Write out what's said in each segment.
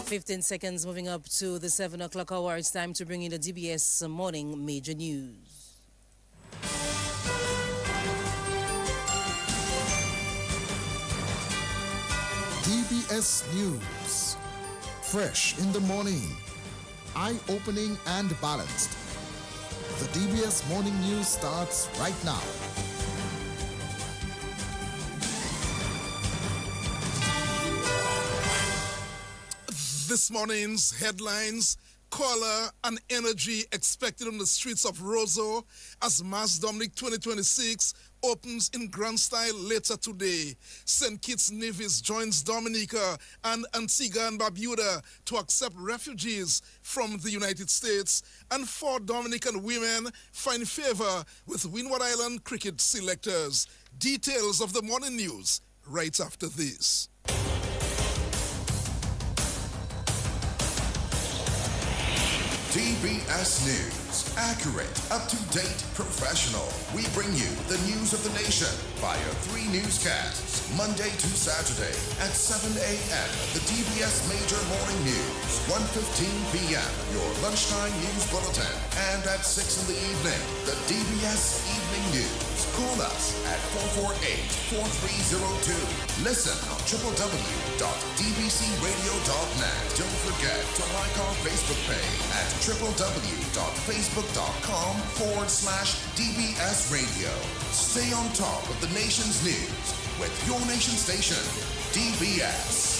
15 seconds moving up to the 7 o'clock hour. It's time to bring in the DBS morning major news. DBS News. Fresh in the morning. Eye-opening and balanced. The DBS morning news starts right now. This morning's headlines: color and energy expected on the streets of Roseau as Mass Dominic 2026 opens in grand style later today. St. Kitts Nevis joins Dominica and Antigua and Barbuda to accept refugees from the United States, and 4 Dominican women find favor with Windward Island cricket selectors. Details of the morning news right after this. DBS News. Accurate, up-to-date, professional. We bring you the news of the nation via 3 newscasts, Monday to Saturday at 7 a.m. The DBS Major Morning News, 1:15 p.m. Your lunchtime news bulletin, and at 6 in the evening, the DBS Evening News. Call us at 448-4302. Listen on www.dbcradio.net. Don't forget to like our Facebook page at www.facebook.com/DBS Radio. Stay on top of the nation's news with your nation station, DBS.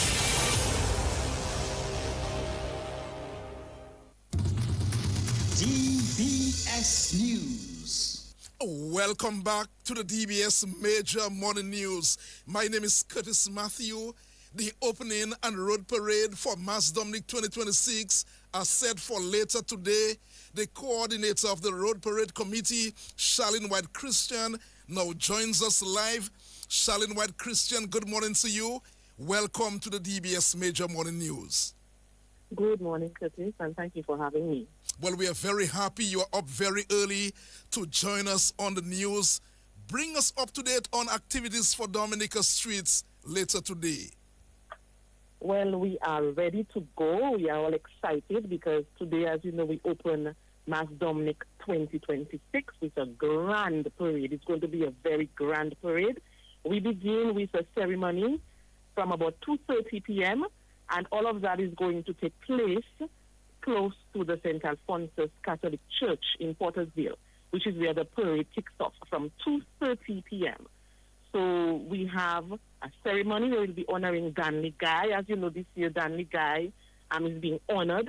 DBS News. Welcome back to the DBS Major Morning News. My name is Curtis Matthew. The opening and road parade for Mass Dominic 2026 are set for later today. The coordinator of the road parade committee, Charlene White Christian, now joins us live. Charlene White Christian, good morning to you. Welcome to the DBS Major Morning News. Good morning, Curtis, and thank you for having me. Well, we are very happy you are up very early to join us on the news. Bring us up to date on activities for Dominica streets later today. Well, we are ready to go. We are all excited because today, as you know, we open Mass Dominic 2026 with a grand parade. It's going to be a very grand parade. We begin with a ceremony from about 2:30 p.m., and all of that is going to take place close to the St. Alphonsus Catholic Church in Portersville, which is where the parade kicks off from 2:30 p.m. So we have a ceremony where we'll be honoring Danley Guy. As you know, this year Danley Guy is being honored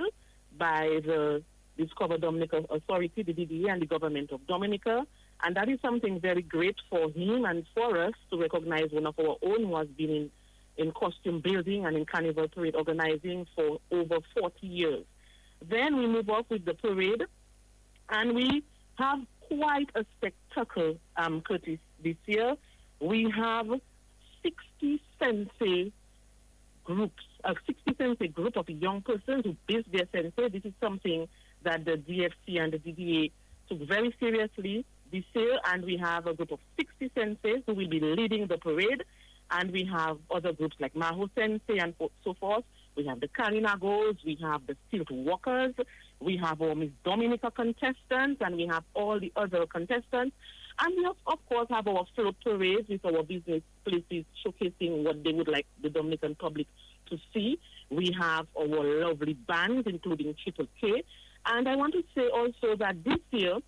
by the Discover Dominica Authority, the DBA, and the government of Dominica. And that is something very great for him and for us to recognize one of our own who has been in costume building and in carnival parade organizing for over 40 years. Then we move off with the parade, and we have quite a spectacle, Curtis, this year. We have 60 sensei groups, a 60 sensei group of young persons who base their sensei. This is something that the DFC and the DDA took very seriously this year, and we have a group of 60 senseis who will be leading the parade, and we have other groups like Maho Sensei and so forth. We have the Karinagos, we have the Stilt Walkers, we have our Miss Dominica contestants, and we have all the other contestants. And we, of course, have our float parades with our business places showcasing what they would like the Dominican public to see. We have our lovely bands, including Triple K. And I want to say also that this year,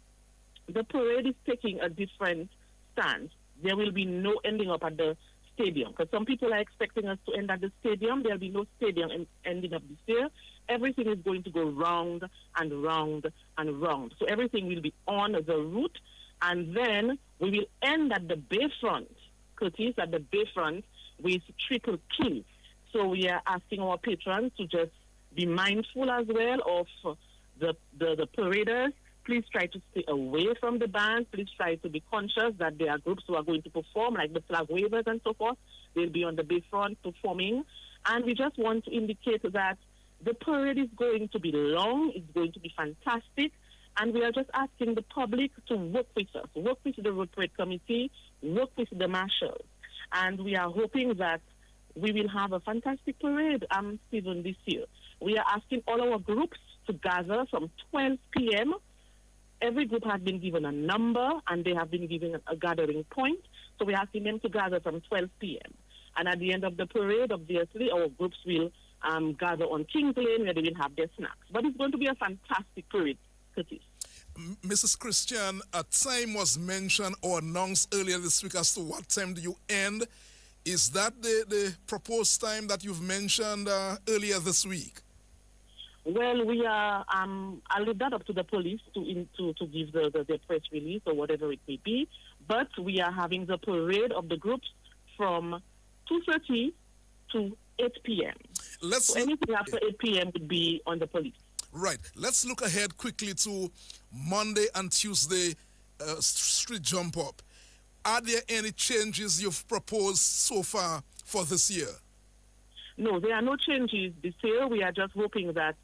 the parade is taking a different stance. There will be no ending up at the stadium, because some people are expecting us to end at the stadium. There will be no stadium ending up this year. Everything is going to go round and round and round. So everything will be on the route, and then we will end at the bayfront, Curtis, at the bayfront with Triple K. So we are asking our patrons to just be mindful as well of the paraders. Please try to stay away from the band. Please try to be conscious that there are groups who are going to perform, like the flag wavers and so forth. They'll be on the bayfront performing. And we just want to indicate that the parade is going to be long. It's going to be fantastic. And we are just asking the public to work with us, work with the Road Parade Committee, work with the marshals. And we are hoping that we will have a fantastic parade, Stephen, this year. We are asking all our groups to gather from 12 p.m. Every group has been given a number, and they have been given a gathering point. So we're asking them to gather from 12 p.m. And at the end of the parade, obviously, our groups will gather on King's Lane, where they will have their snacks. But it's going to be a fantastic parade, Curtis. Mrs. Christian, a time was mentioned or announced earlier this week as to what time do you end. Is that the proposed time that you've mentioned earlier this week? Well, we are. I'll leave that up to the police to give the press release or whatever it may be. But we are having the parade of the groups from 2:30 to 8 p.m. So anything after 8 p.m. would be on the police. Right. Let's look ahead quickly to Monday and Tuesday street jump up. Are there any changes you've proposed so far for this year? No, there are no changes this year. We are just hoping that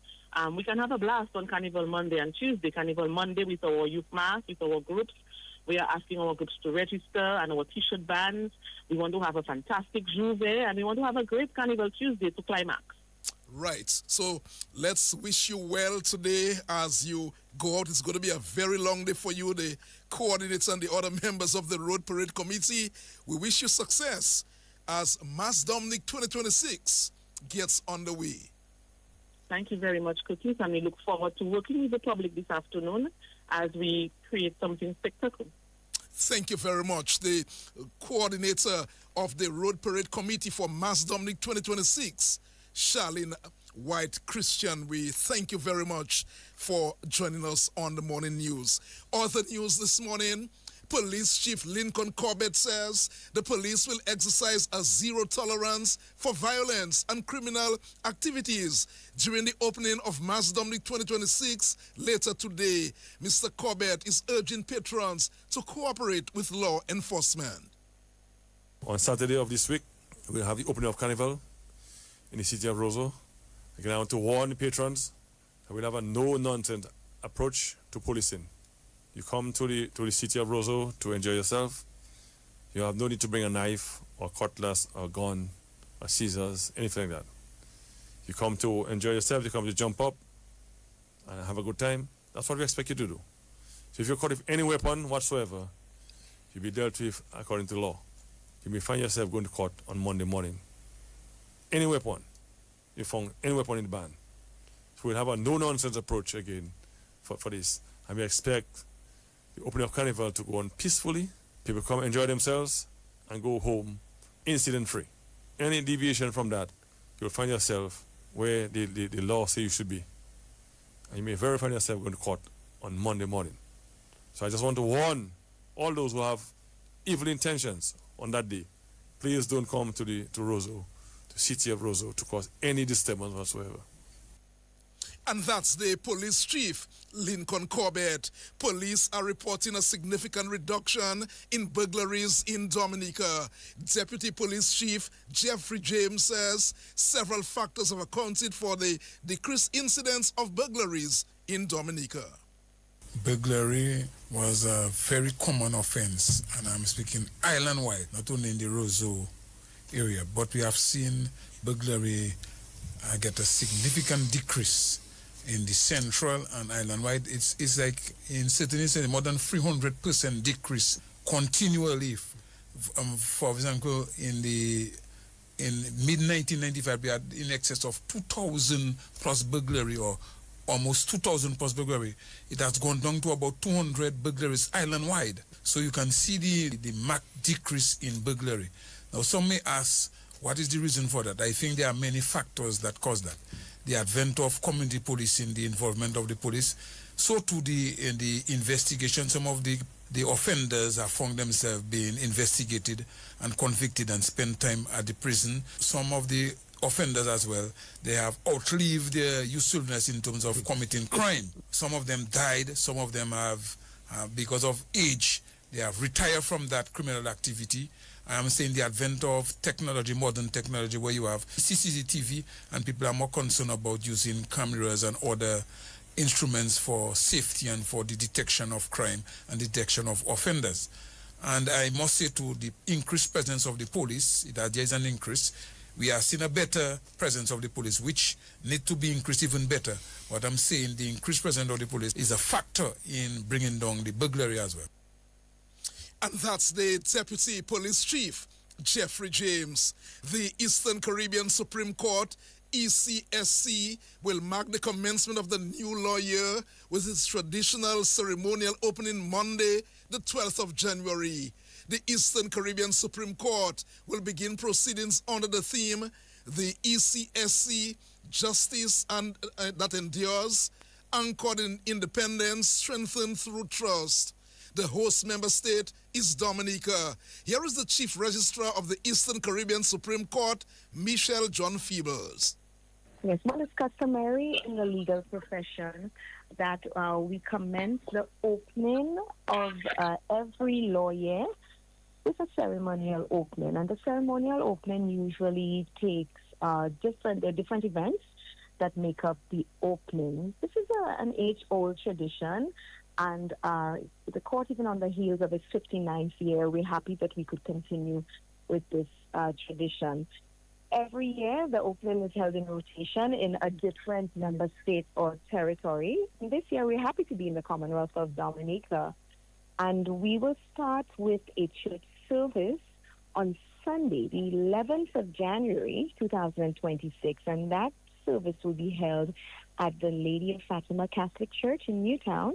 we can have a blast on Carnival Monday and Tuesday. Carnival Monday with our youth mass, with our groups. We are asking our groups to register and our T-shirt bands. We want to have a fantastic Juve, and we want to have a great Carnival Tuesday to climax. Right. So let's wish you well today as you go out. It's going to be a very long day for you, the coordinator and the other members of the Road Parade Committee. We wish you success as Mass Dominic 2026 gets underway. Thank you very much, Curtis, and we look forward to working with the public this afternoon as we create something spectacular. Thank you very much. The coordinator of the Road Parade Committee for Mass Dominic 2026, Charlene White Christian, we thank you very much for joining us on the morning news. Other news this morning, Police Chief Lincoln Corbett says the police will exercise a zero tolerance for violence and criminal activities during the opening of Mass Dominic 2026 later today. Mr. Corbett is urging patrons to cooperate with law enforcement. On Saturday of this week, we'll have the opening of Carnival in the city of Roseau. Again, I want to warn the patrons that we'll have a no-nonsense approach to policing. You come to the city of Roseau to enjoy yourself. You have no need to bring a knife or cutlass or gun or scissors, anything like that. You come to enjoy yourself, you come to jump up and have a good time. That's what we expect you to do. So if you're caught with any weapon whatsoever, you'll be dealt with according to law. You may find yourself going to court on Monday morning. Any weapon, you found any weapon in the band. So we'll have a no-nonsense approach again for this. And we expect the opening of Carnival to go on peacefully. People come enjoy themselves and go home incident-free. Any deviation from that, you'll find yourself where the law says you should be. And you may very find yourself going to court on Monday morning. So I just want to warn all those who have evil intentions on that day. Please don't come to Roseau, the city of Roseau, to cause any disturbance whatsoever. And that's the police chief, Lincoln Corbett. Police are reporting a significant reduction in burglaries in Dominica. Deputy Police Chief Jeffrey James says several factors have accounted for the decreased incidence of burglaries in Dominica. Burglary was a very common offense, and I'm speaking island-wide, not only in the Roseau area, but we have seen burglary get a significant decrease in the central and island-wide. It's like in certain instances more than 300% decrease continually. For example, in mid-1995, we had in excess of 2,000 plus burglary, or almost 2,000 plus burglary. It has gone down to about 200 burglaries island-wide. So you can see the marked decrease in burglary. Now, some may ask, what is the reason for that? I think there are many factors that cause that. The advent of community policing, the involvement of the police. So too in the investigation, some of the offenders have found themselves being investigated and convicted and spend time at the prison. Some of the offenders as well, they have outlived their usefulness in terms of committing crime. Some of them died, some of them have, because of age, they have retired from that criminal activity. I am saying the advent of technology, modern technology, where you have CCTV and people are more concerned about using cameras and other instruments for safety and for the detection of crime and detection of offenders. And I must say, to the increased presence of the police, that there is an increase. We are seeing a better presence of the police, which need to be increased even better. What I'm saying, the increased presence of the police is a factor in bringing down the burglary as well. And that's the Deputy Police Chief, Jeffrey James. The Eastern Caribbean Supreme Court, ECSC, will mark the commencement of the new law year with its traditional ceremonial opening Monday, the 12th of January. The Eastern Caribbean Supreme Court will begin proceedings under the theme, the ECSC, Justice and that Endures, anchored in independence, strengthened through trust. The host member state is Dominica. Here is the Chief Registrar of the Eastern Caribbean Supreme Court, Michelle John Feebles. Yes, well, it's customary in the legal profession that we commence the opening of every law year with a ceremonial opening. And the ceremonial opening usually takes different events that make up the opening. This is an age-old tradition. And the court, even on the heels of its 59th year, we're happy that we could continue with this tradition. Every year, the opening is held in rotation in a different member state or territory. And this year, we're happy to be in the Commonwealth of Dominica. And we will start with a church service on Sunday, the 11th of January, 2026. And that service will be held at the Lady of Fatima Catholic Church in Newtown.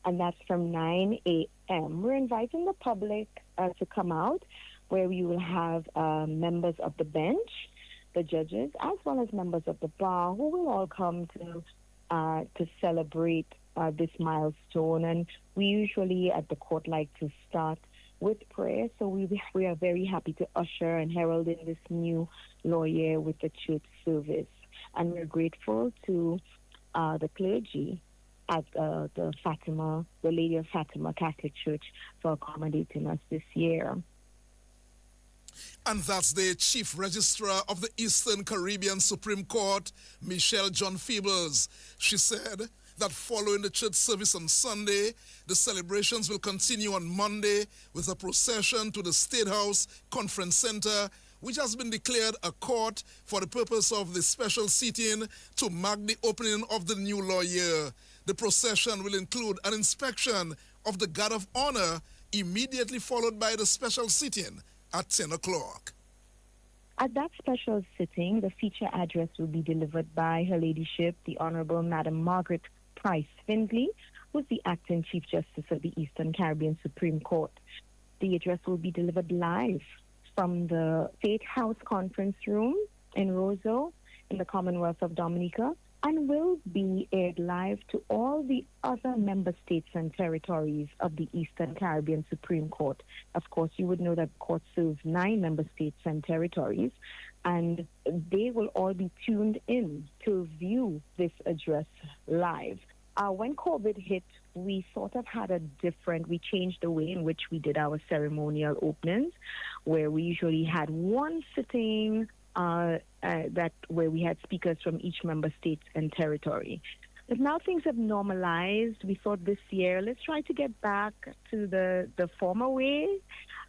And that's from 9 a.m. We're inviting the public to come out, where we will have members of the bench, the judges, as well as members of the bar, who will all come to celebrate this milestone. And we usually at the court like to start with prayer, so we are very happy to usher and herald in this new law year with the church service. And we're grateful to the clergy at the Lady of Fatima Catholic Church for accommodating us this year. And that's the Chief Registrar of the Eastern Caribbean Supreme Court, Michelle John Feebles. She said that following the church service on Sunday, the celebrations will continue on Monday with a procession to the State House Conference Center, which has been declared a court for the purpose of the special sitting to mark the opening of the new law year. The procession will include an inspection of the Guard of Honor, immediately followed by the special sitting at 10 o'clock. At that special sitting, the feature address will be delivered by Her Ladyship, the Honorable Madam Margaret Price Findley, who's the Acting Chief Justice of the Eastern Caribbean Supreme Court. The address will be delivered live from the State House Conference Room in Roseau in the Commonwealth of Dominica, and will be aired live to all the other member states and territories of the Eastern Caribbean Supreme Court. Of course, you would know that the court serves 9 member states and territories, and they will all be tuned in to view this address live. When COVID hit, we sort of had we changed the way in which we did our ceremonial openings, where we usually had one sitting where we had speakers from each member state and territory. But now things have normalized. We thought this year, let's try to get back to the former way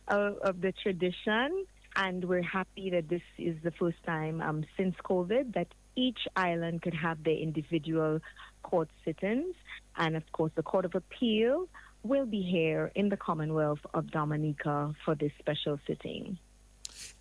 of the tradition. And we're happy that this is the first time since COVID that each island could have their individual court sittings. And of course, the Court of Appeal will be here in the Commonwealth of Dominica for this special sitting.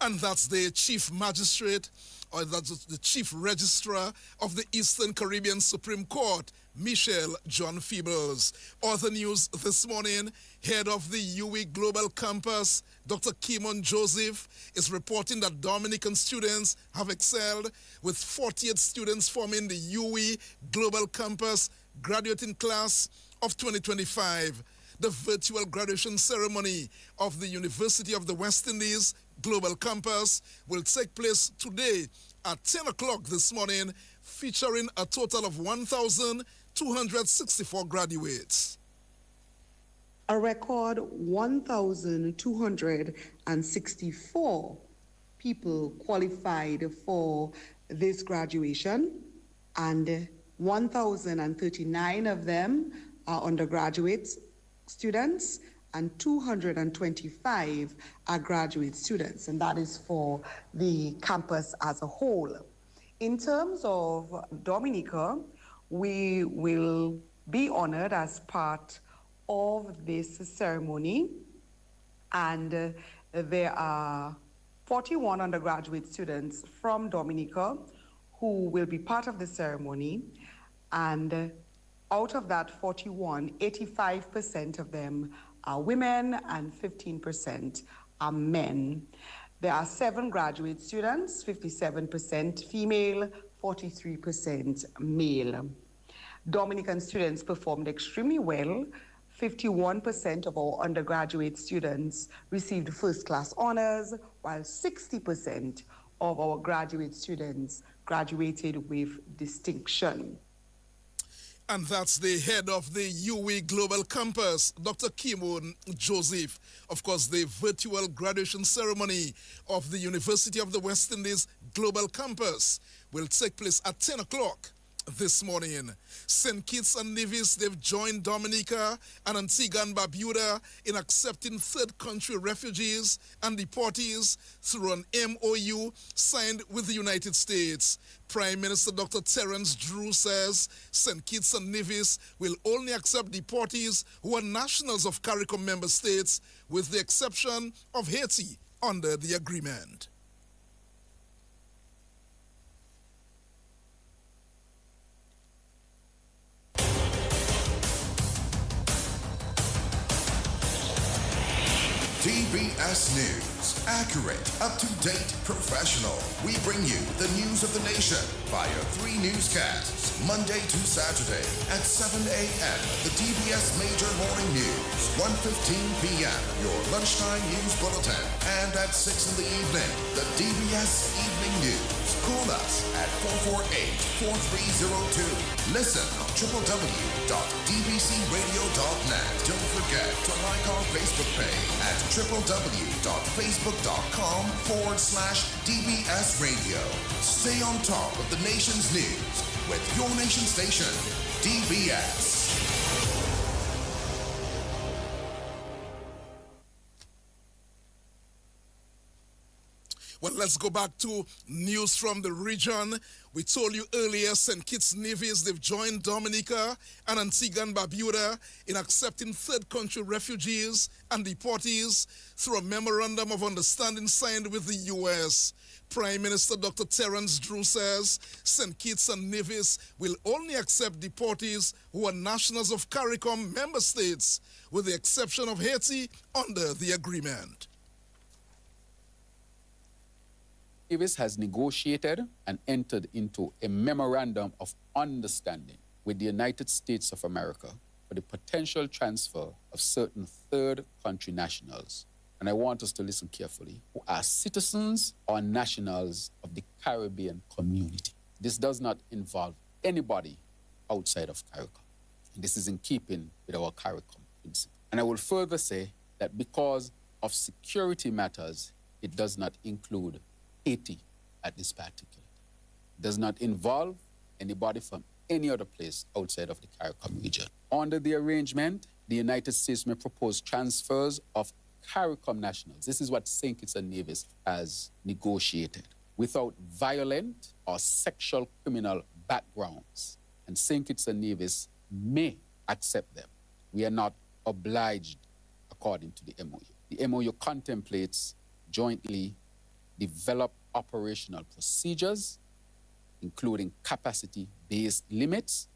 And that's the Chief Magistrate, or that's the Chief Registrar of the Eastern Caribbean Supreme Court, Michelle John Feebles. Other news this morning, head of the UWI Global Campus, Dr. Kimon Joseph, is reporting that Dominican students have excelled, with 48 students forming the UWI Global Campus graduating class of 2025. The virtual graduation ceremony of the University of the West Indies Global Campus will take place today at 10 o'clock this morning, featuring a total of 1,264 graduates. A record 1,264 people qualified for this graduation, and 1,039 of them are undergraduate students, and 225 are graduate students, and that is for the campus as a whole. In terms of Dominica, we will be honored as part of this ceremony, and there are 41 undergraduate students from Dominica who will be part of the ceremony, and out of that 41, 85% of them are women and 15% are men. There are 7 graduate students, 57% female, 43% male. Dominican students performed extremely well. 51% of our undergraduate students received first-class honors, while 60% of our graduate students graduated with distinction. And that's the head of the UWI Global Campus, Dr. Kimon Joseph. Of course, the virtual graduation ceremony of the University of the West Indies Global Campus will take place at 10 o'clock this morning. St. Kitts and Nevis, they've joined Dominica and Antigua and Barbuda in accepting third country refugees and deportees through an MOU signed with the United States. Prime Minister Dr. Terence Drew says St. Kitts and Nevis will only accept deportees who are nationals of CARICOM member states, with the exception of Haiti under the agreement. DBS News. Accurate, up-to-date, professional. We bring you the news of the nation via 3 newscasts, Monday to Saturday at 7 a.m. The DBS Major Morning News, 1:15 p.m. Your lunchtime news bulletin, and at 6 in the evening, the DBS Evening News. Call us at 448-4302. Listen on www.dbcradio.net. Don't forget to like our Facebook page at www.facebook.com/DBS Radio. Stay on top of the nation's news with your nation station, DBS. Well, let's go back to news from the region. We told you earlier, St. Kitts and Nevis, they've joined Dominica and Antigua and Barbuda in accepting third country refugees and deportees through a memorandum of understanding signed with the U.S. Prime Minister Dr. Terence Drew says St. Kitts and Nevis will only accept deportees who are nationals of CARICOM member states, with the exception of Haiti under the agreement. Nevis has negotiated and entered into a memorandum of understanding with the United States of America for the potential transfer of certain third country nationals, and I want us to listen carefully, who are citizens or nationals of the Caribbean community. This does not involve anybody outside of CARICOM. This is in keeping with our CARICOM principle. And I will further say that because of security matters, it does not include Haiti at this particular time. It does not involve anybody from any other place outside of the CARICOM region. Under the arrangement, the United States may propose transfers of CARICOM nationals. This is what St. Kitts and Nevis has negotiated, without violent or sexual criminal backgrounds. And St. Kitts and Nevis may accept them. We are not obliged according to the MOU. The MOU contemplates jointly develop operational procedures, including capacity-based limits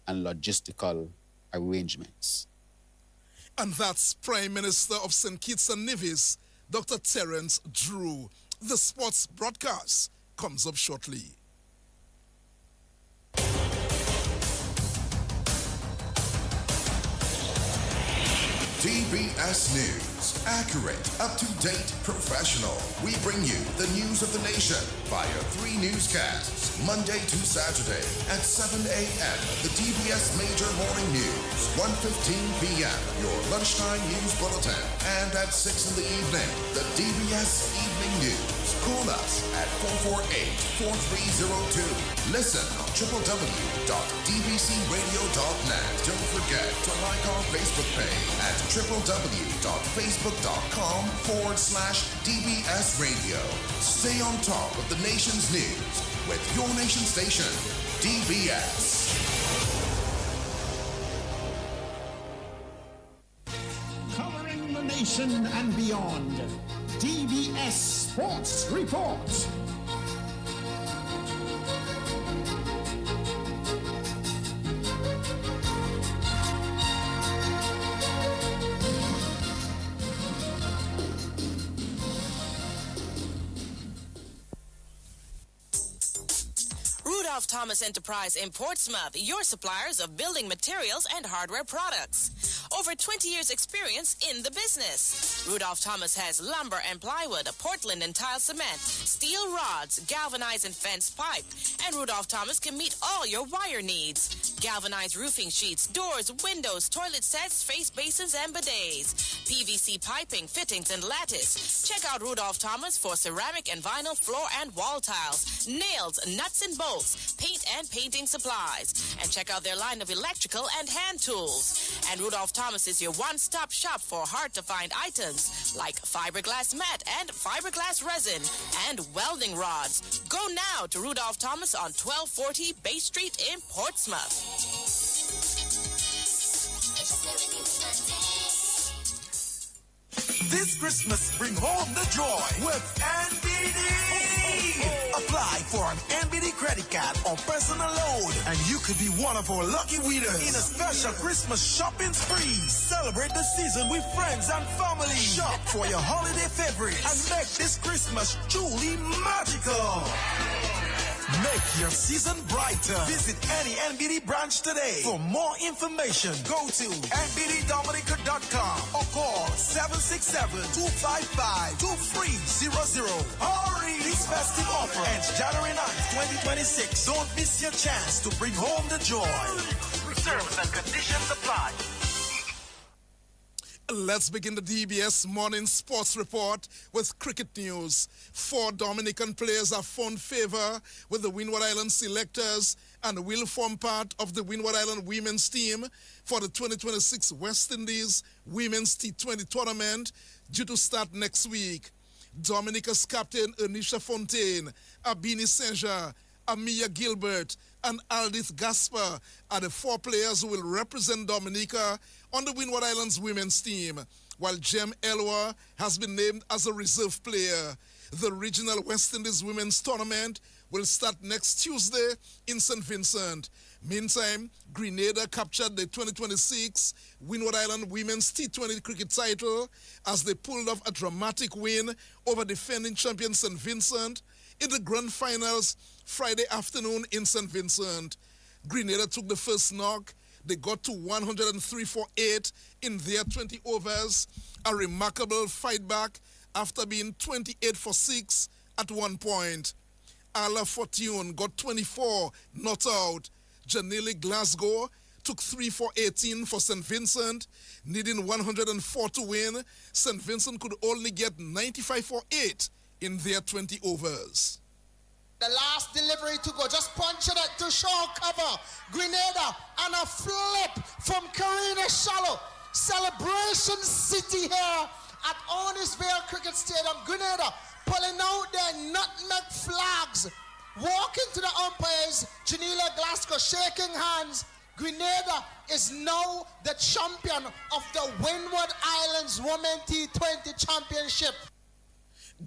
and logistical arrangements. And that's Prime Minister of St. Kitts and Nevis, Dr. Terence Drew. The sports broadcast comes up shortly. DBS News. Accurate, up-to-date, professional. We bring you the news of the nation via 3 newscasts, Monday to Saturday at 7 a.m. The DBS Major Morning News, 1:15 p.m. Your lunchtime news bulletin, and at 6 in the evening, the DBS Evening breaking news. Call us at 448-4302. Listen on www.dbcradio.net. Don't forget to like our Facebook page at www.facebook.com/DBS Radio. Stay on top of the nation's news with your nation station, DBS. Covering the nation and beyond. DBS Sports Report. Rudolph Thomas Enterprise in Portsmouth, your suppliers of building materials and hardware products. Over 20 years experience in the business. Rudolph Thomas has lumber and plywood, Portland and tile cement, steel rods, galvanized and fenced pipe. And Rudolph Thomas can meet all your wire needs. Galvanized roofing sheets, doors, windows, toilet sets, face basins and bidets. PVC piping, fittings and lattice. Check out Rudolph Thomas for ceramic and vinyl floor and wall tiles, nails, nuts and bolts, paint and painting supplies. And check out their line of electrical and hand tools. And Rudolph Thomas is your one-stop shop for hard-to-find items like fiberglass mat and fiberglass resin and welding rods. Go now to Rudolph Thomas on 1240 Bay Street in Portsmouth. This Christmas, bring home the joy with NBD. Apply for an NBD credit card or personal loan, and you could be one of our lucky winners in a special Christmas shopping spree. Celebrate the season with friends and family. Shop for your holiday favorites and make this Christmas truly magical. Make your season brighter. Visit any NBD branch today. For more information, go to nbddominica.com or call 767-255-2300. Hurry! This festive offer ends January 9th, 2026. Don't miss your chance to bring home the joy. Terms and conditions apply. Let's begin the DBS Morning Sports Report with cricket news. 4 Dominican players have found favor with the Windward Island selectors and will form part of the Windward Island women's team for the 2026 West Indies Women's T20 tournament due to start next week. Dominica's captain Anisha Fontaine, Abini Senja, Amia Gilbert, and Aldith Gaspar are the 4 players who will represent Dominica on the Windward Islands women's team, while Jem Elwa has been named as a reserve player. The regional West Indies women's tournament will start next Tuesday in St. Vincent. Meantime, Grenada captured the 2026 Windward Island women's T20 cricket title as they pulled off a dramatic win over defending champion St. Vincent in the grand finals Friday afternoon in St. Vincent. Grenada took the first knock. They got to 103 for 8 in their 20 overs, a remarkable fight back after being 28 for 6 at one point. Ala Fortune got 24 not out. Janelle Glasgow took 3 for 18 for St. Vincent, needing 104 to win. St. Vincent could only get 95 for 8 in their 20 overs. The last delivery to go, just punch it to show cover. Grenada and a flip from Karina Shallow. Celebration City here at Onisvale Cricket Stadium. Grenada pulling out their nutmeg flags. Walking to the umpires, Janila Glasgow shaking hands. Grenada is now the champion of the Windward Islands Women T20 Championship.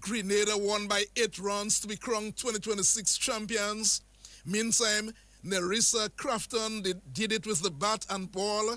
Grenada won by 8 runs to be crowned 2026 champions. Meantime, Nerissa Crafton did it with the bat and ball,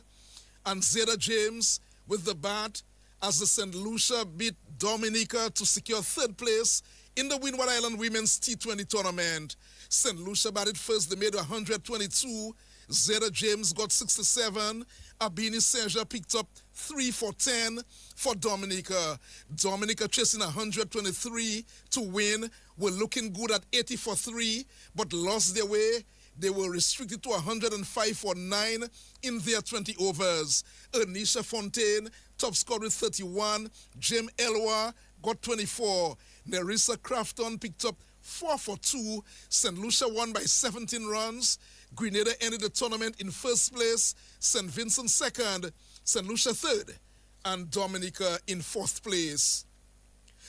and Zeta James with the bat as the St. Lucia beat Dominica to secure 3rd place in the Windward Island Women's T20 tournament. St. Lucia batted first. They made 122. Zeta James got 67. Abini Senja picked up 3 for 10 for Dominica. Dominica chasing 123 to win. Were looking good at 80 for 3, but lost their way. They were restricted to 105 for 9 in their 20 overs. Anisha Fontaine, top scorer with 31. Jim Elwa got 24. Nerissa Crafton picked up 4 for 2. St. Lucia won by 17 runs. Grenada ended the tournament in first place. St. Vincent second. St. Lucia third. And Dominica in fourth place.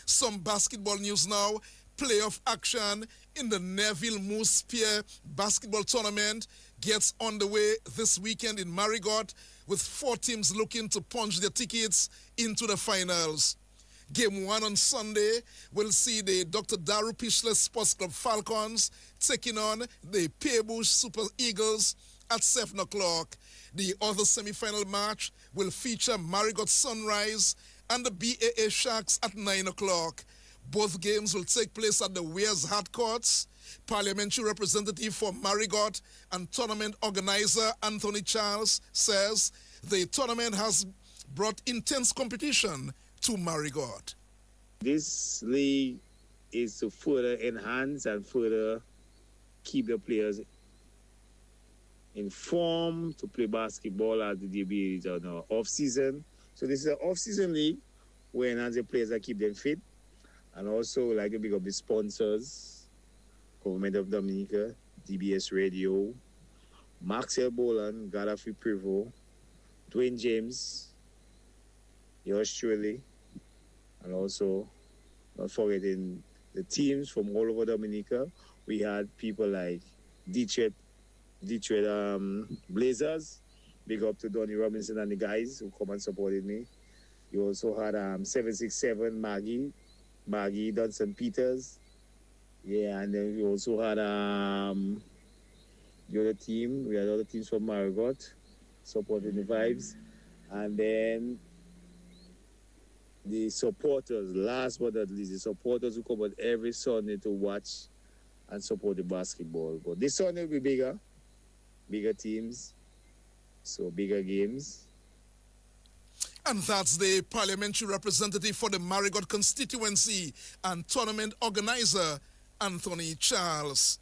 Some basketball news now. Playoff action in the Neville Moose Pier basketball tournament gets underway this weekend in Marigot, with 4 teams looking to punch their tickets into the finals. Game 1 on Sunday will see the Dr. Daru Pichler Sports Club Falcons taking on the Peebush Super Eagles at 7 o'clock. The other semi-final match will feature Marigot Sunrise and the BAA Sharks at 9 o'clock. Both games will take place at the Weirs Hard Courts. Parliamentary representative for Marigot and tournament organizer Anthony Charles says the tournament has brought intense competition to Marigot. This league is to further enhance and further keep the players informed to play basketball as the DBS is on our off-season. So this is an off-season league where enhance the players that keep them fit, and also like to big up the sponsors, Government of Dominica, DBS Radio, Maxwell Boland, Gaddafi Prevo, Dwayne James, yours truly, and also not forgetting the teams from all over Dominica. We had people like Detroit Blazers, big up to Donnie Robinson and the guys who come and supported me. You also had 767 Maggie Dunson Peters. Yeah, and then we also had the other team. We had other teams from Marigot supporting the vibes. And then the supporters, last but not least, the supporters who come out every Sunday to watch and support the basketball. But this Sunday will be bigger teams, so bigger games. And that's the parliamentary representative for the Marigot constituency and tournament organizer, Anthony Charles.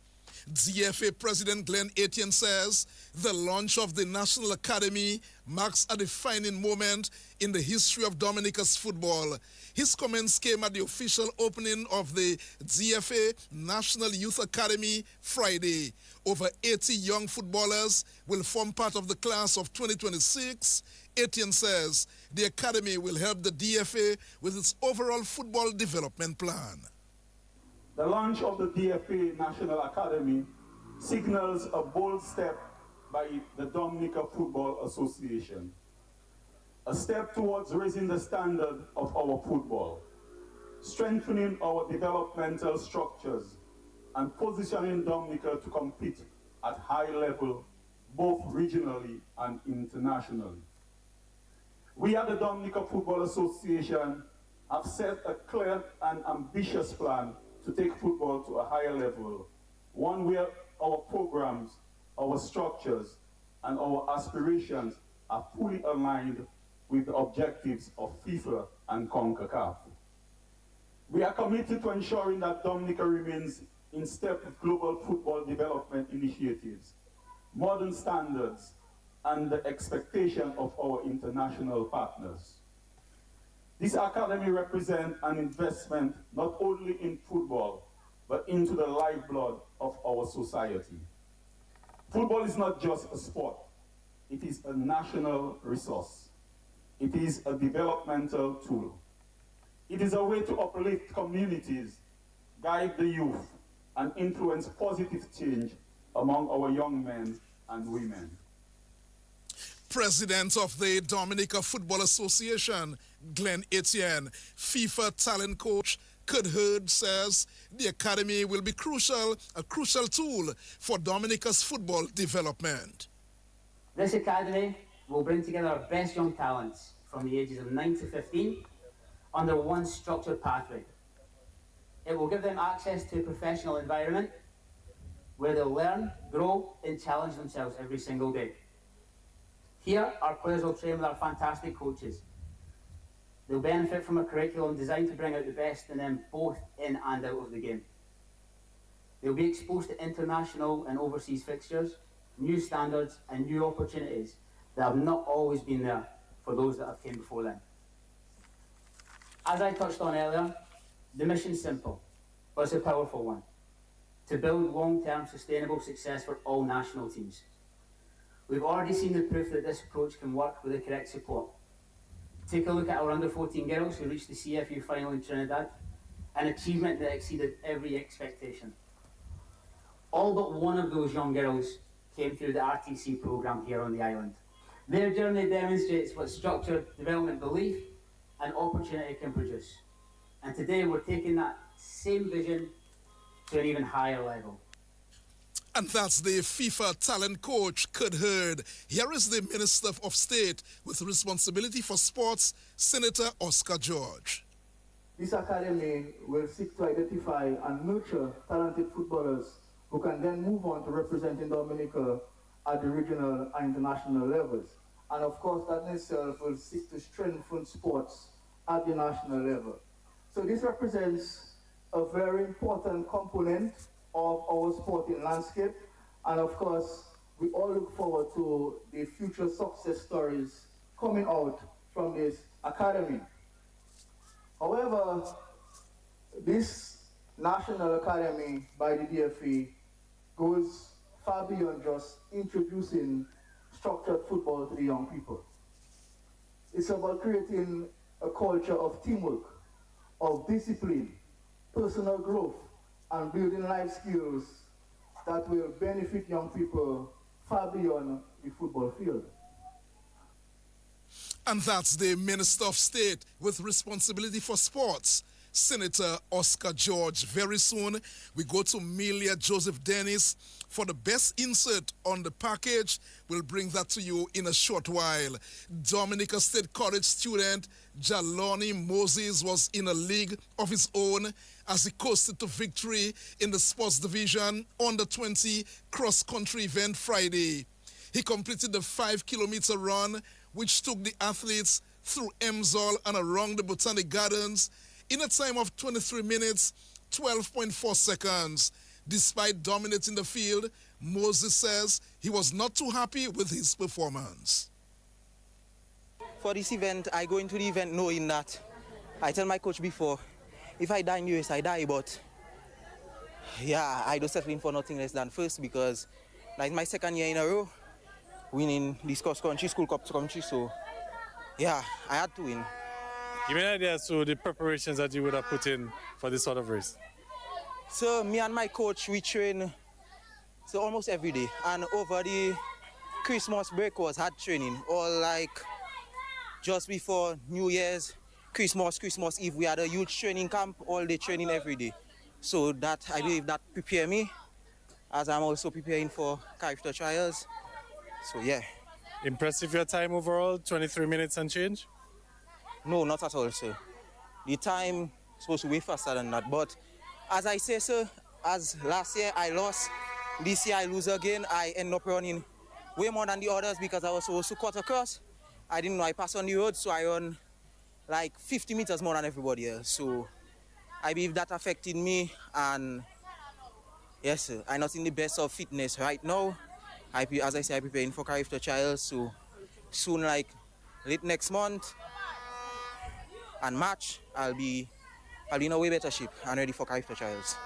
DFA President Glenn Etienne says the launch of the National Academy marks a defining moment in the history of Dominica's football. His comments came at the official opening of the DFA National Youth Academy Friday. Over 80 young footballers will form part of the class of 2026. Etienne says the academy will help the DFA with its overall football development plan. The launch of the DFA National Academy signals a bold step by the Dominica Football Association, a step towards raising the standard of our football, strengthening our developmental structures, and positioning Dominica to compete at high level, both regionally and internationally. We at the Dominica Football Association have set a clear and ambitious plan to take football to a higher level, one where our programs, our structures, and our aspirations are fully aligned with the objectives of FIFA and CONCACAF. We are committed to ensuring that Dominica remains in step with global football development initiatives, modern standards, and the expectation of our international partners. This academy represents an investment not only in football, but into the lifeblood of our society. Football is not just a sport, it is a national resource. It is a developmental tool. It is a way to uplift communities, guide the youth, and influence positive change among our young men and women. President of the Dominica Football Association, Glenn Etienne, FIFA talent coach Kurt Hurd says the academy will be a crucial tool for Dominica's football development. This academy will bring together our best young talents from the ages of 9 to 15 under one structured pathway. It will give them access to a professional environment where they'll learn, grow, and challenge themselves every single day. Here, our players will train with our fantastic coaches. They'll benefit from a curriculum designed to bring out the best in them both in and out of the game. They'll be exposed to international and overseas fixtures, new standards, and new opportunities that have not always been there for those that have came before them. As I touched on earlier, The mission's simple, but it's a powerful one. To build long-term sustainable success for all national teams. We've already seen the proof that this approach can work with the correct support. Take a look at our under-14 girls who reached the CFU final in Trinidad, an achievement that exceeded every expectation. All but one of those young girls came through the RTC program here on the island. Their journey demonstrates what structured development belief and opportunity can produce. And today we're taking that same vision to an even higher level. And that's the FIFA talent coach, Kurt Hurd. Here is the Minister of State with responsibility for sports, Senator Oscar George. This academy will seek to identify and nurture talented footballers who can then move on to representing Dominica at the regional and international levels. And of course, that in itself will seek to strengthen sports at the national level. So this represents a very important component of our sporting landscape. And of course, we all look forward to the future success stories coming out from this academy. However, this National Academy by the DFE goes far beyond just introducing structured football to the young people. It's about creating a culture of teamwork, of discipline, personal growth, and building life skills that will benefit young people far beyond the football field. And that's the Minister of State with responsibility for sports, Senator Oscar George. Very soon, we go to Melia Joseph Dennis for the best insert on the package. We'll bring that to you in a short while. Dominica State College student Jaloni Moses was in a league of his own as he coasted to victory in the sports division under 20 cross-country event Friday. He completed the 5-kilometer run, which took the athletes through Emsall and around the Botanic Gardens in a time of 23 minutes, 12.4 seconds. Despite dominating the field, Moses says he was not too happy with his performance. For this event, I go into the event knowing that I tell my coach before, if I die in the race, I die, but yeah, I don't settle in for nothing less than first because like my second year in a row, winning this cross-country, school cup country, so yeah, I had to win. Give me an idea as to the preparations that you would have put in for this sort of race. So me and my coach, we train so almost every day, and over the Christmas break was hard training, or like just before New Year's, Christmas Eve, we had a huge training camp, all day training every day. So that, I believe that prepare me, as I'm also preparing for character trials. So yeah. Impressive your time overall, 23 minutes and change? No, not at all, sir. The time is supposed to be faster than that. But as I say, sir, as last year I lost, this year I lose again. I end up running way more than the others because I was supposed to cut across. I didn't know I passed on the road, so I run like 50 meters more than everybody else. So I believe that affected me, and yes, sir, I'm not in the best of fitness right now. As I say, I'm preparing for character trials, so soon, like late next month and March, I'll be in a way better shape and ready for character trials.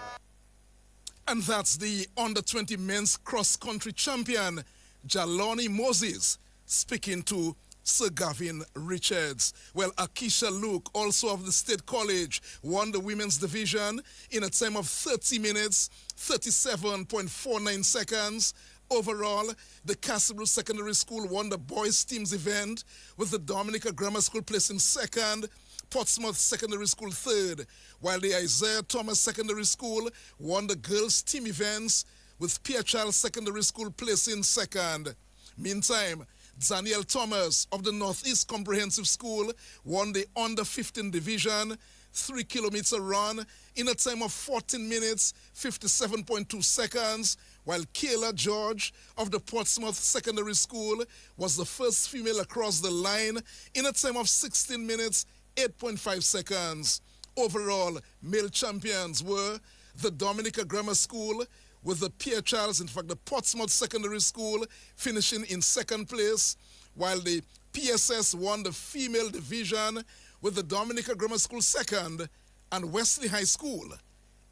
And that's the under-20 men's cross-country champion, Jaloni Moses, speaking to Sir Gavin Richards. Well, Akisha Luke, also of the State College, won the women's division in a time of 30 minutes, 37.49 seconds. Overall, the Castlebrook Secondary School won the boys' teams event, with the Dominica Grammar School placing second, Portsmouth Secondary School third, while the Isaiah Thomas Secondary School won the girls' team events, with Pierre Charles Secondary School placing second. Meantime, Daniel Thomas of the Northeast Comprehensive School won the under-15 division 3-kilometer run in a time of 14 minutes, 57.2 seconds, while Kayla George of the Portsmouth Secondary School was the first female across the line in a time of 16 minutes, 8.5 seconds. Overall, male champions were the Dominica Grammar School with the Pierre Charles, in fact, the Portsmouth Secondary School finishing in second place, while the PSS won the female division with the Dominica Grammar School second and Wesley High School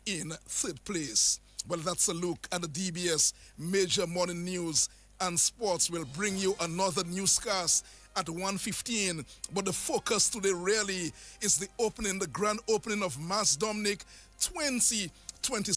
in third place. Well, that's a look at the DBS Major Morning News, and sports will bring you another newscast at 1:15. But the focus today really is the grand opening of Mass Dominic 2020.